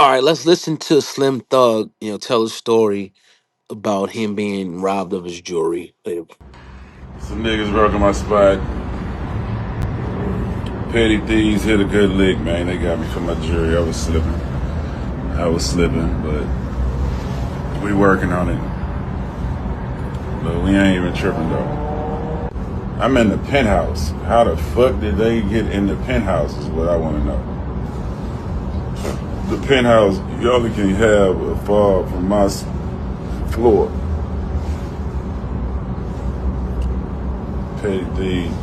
All right, let's listen to Slim Thug, tell a story about him being robbed of his jewelry. Some niggas broke in my spot. Petty thieves hit a good lick, man. They got me for my jewelry. I was slipping, but we working on it. But we ain't even tripping though. I'm in the penthouse. How the fuck did they get in the penthouse is what I want to know. The penthouse, you only can have a fall from my floor. Petty thieves.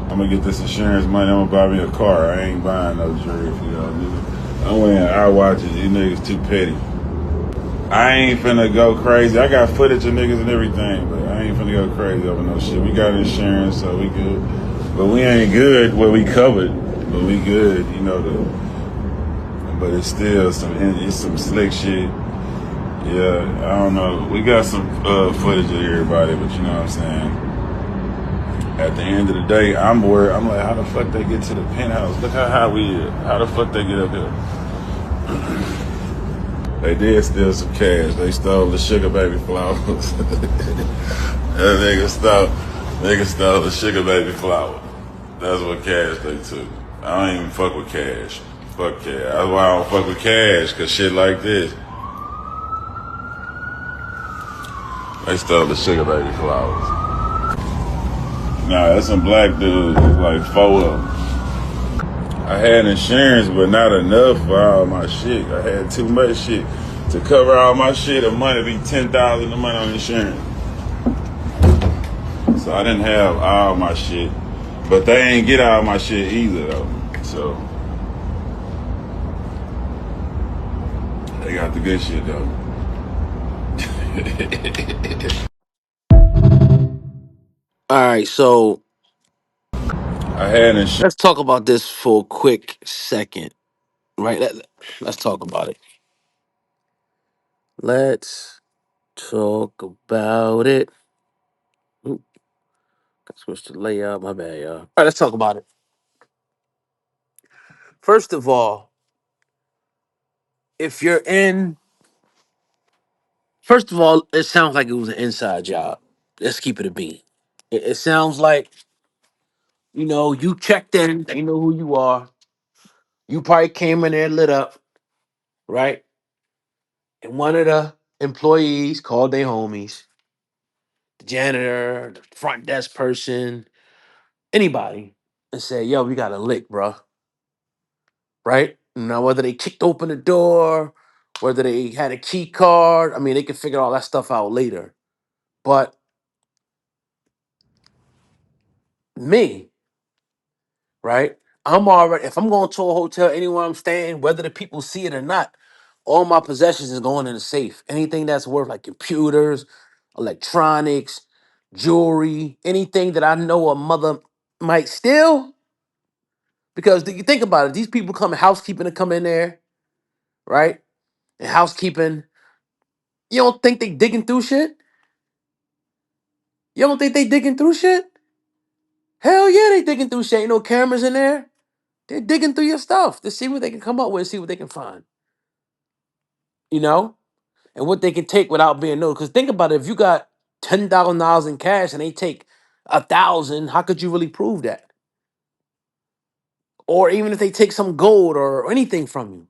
I'm gonna get this insurance money. I'm gonna buy me a car. I ain't buying no jewelry for y'all niggas. I'm wearing eye watches. You niggas too petty. I ain't finna go crazy. I got footage of niggas and everything, but I ain't finna go crazy over no shit. We got insurance, so we good. But we ain't good where we covered. But we good, but it's still some slick shit. Yeah, I don't know. We got some footage of everybody, but you know what I'm saying? At the end of the day, I'm worried. I'm like, how the fuck they get to the penthouse? Look how high we is. How the fuck they get up here? They did steal some cash. They stole the sugar baby flowers. That nigga stole the sugar baby flower. That's what cash they took. I don't even fuck with cash. Fuck cash. That's why I don't fuck with cash, cause shit like this. They stole the sugar baby flowers. Nah, that's some black dudes. It's like four of them. I had insurance, but not enough for all my shit. I had too much shit to cover all my shit. A month be 10,000 a month on insurance, so I didn't have all my shit. But they ain't get all my shit either though. So they got the good shit though. All right, so I had insurance. let's talk about this for a quick second, right? Let's talk about it. Let's talk about it. Oop, I switched the layout. My bad, y'all. All right, let's talk about it. First of all, if you're in, first of all, it sounds like it was an inside job. Let's keep it a bean. It sounds like, you checked in, they know who you are. You probably came in there lit up, right? And one of the employees called their homies, the janitor, the front desk person, anybody, and said, yo, we got a lick, bro. Right? Now, whether they kicked open the door, whether they had a key card, I mean, they could figure all that stuff out later. But me, right? If I'm going to a hotel, anywhere I'm staying, whether the people see it or not, all my possessions is going in the safe. Anything that's worth like computers, electronics, jewelry, anything that I know a mother might steal. Because you think about it, these people come housekeeping to come in there, right? And housekeeping, you don't think they digging through shit? You don't think they digging through shit? Hell yeah, they digging through shit. Ain't no cameras in there. They're digging through your stuff to see what they can come up with, see what they can find. You know? And what they can take without being noticed. Because think about it, if you got $10,000 in cash and they take 1,000, how could you really prove that? Or even if they take some gold or anything from you.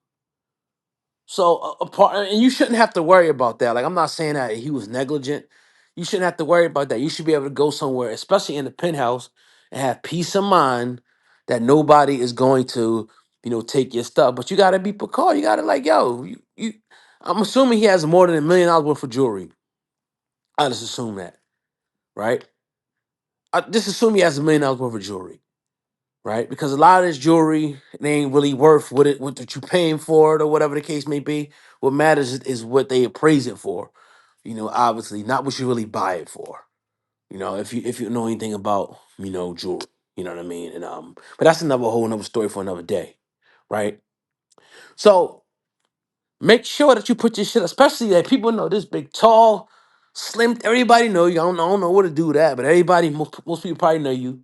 So and you shouldn't have to worry about that. Like I'm not saying that he was negligent. You shouldn't have to worry about that. You should be able to go somewhere, especially in the penthouse, and have peace of mind that nobody is going to, take your stuff. But you gotta be precautious. You gotta like, yo, you I'm assuming he has more than $1 million worth of jewelry. I just assume that, right? I just assume he has $1 million worth of jewelry, right? Because a lot of this jewelry it ain't really worth what you paying for it or whatever the case may be. What matters is what they appraise it for. Obviously not what you really buy it for. If you know anything about jewelry, you know what I mean. And but that's another story for another day, right? So make sure that you put your shit, especially that people know this big, tall, slim. Everybody know you. I don't know what to do with that, but everybody, most people probably know you.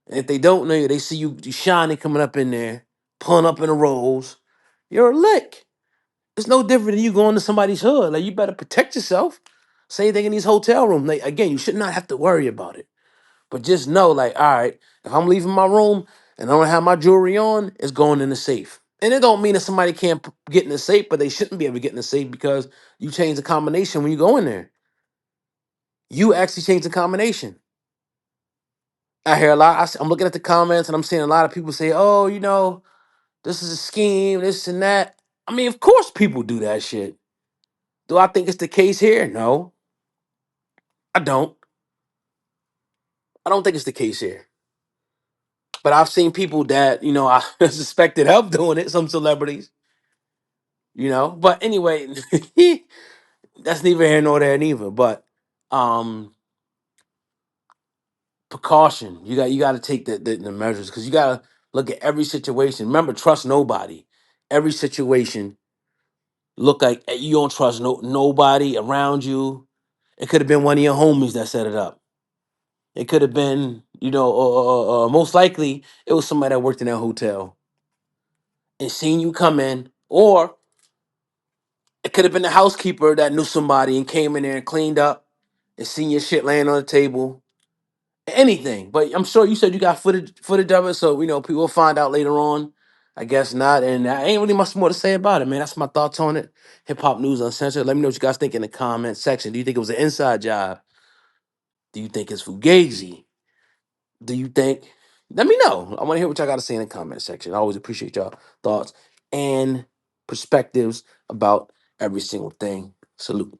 And if they don't know you, they see you shining coming up in there, pulling up in the rolls. You're a lick. It's no different than you going to somebody's hood. Like, you better protect yourself. Same thing in these hotel rooms. Like, again, you should not have to worry about it. But just know, like, all right, if I'm leaving my room and I don't have my jewelry on, it's going in the safe. And it don't mean that somebody can't get in the safe, but they shouldn't be able to get in the safe because you change the combination when you go in there. You actually change the combination. I hear a lot. I'm looking at the comments and I'm seeing a lot of people say, "Oh, this is a scheme, this and that." I mean, of course, people do that shit. Do I think it's the case here? No, I don't. I don't think it's the case here. But I've seen people that I suspected of doing it. Some celebrities, But anyway, that's neither here nor there, neither. But um, precaution. You got to take the measures because you got to look at every situation. Remember, trust nobody. Every situation look like you don't trust nobody around you. It could have been one of your homies that set it up. It could have been, most likely it was somebody that worked in that hotel and seen you come in, or it could have been the housekeeper that knew somebody and came in there and cleaned up and seen your shit laying on the table. Anything, but I'm sure you said you got footage of it, so people will find out later on. I guess not, and I ain't really much more to say about it, man. That's my thoughts on it. Hip Hop News Uncensored. Let me know what you guys think in the comment section. Do you think it was an inside job? Do you think it's fugazi? Do you think? Let me know. I want to hear what y'all got to say in the comment section. I always appreciate y'all thoughts and perspectives about every single thing. Salute.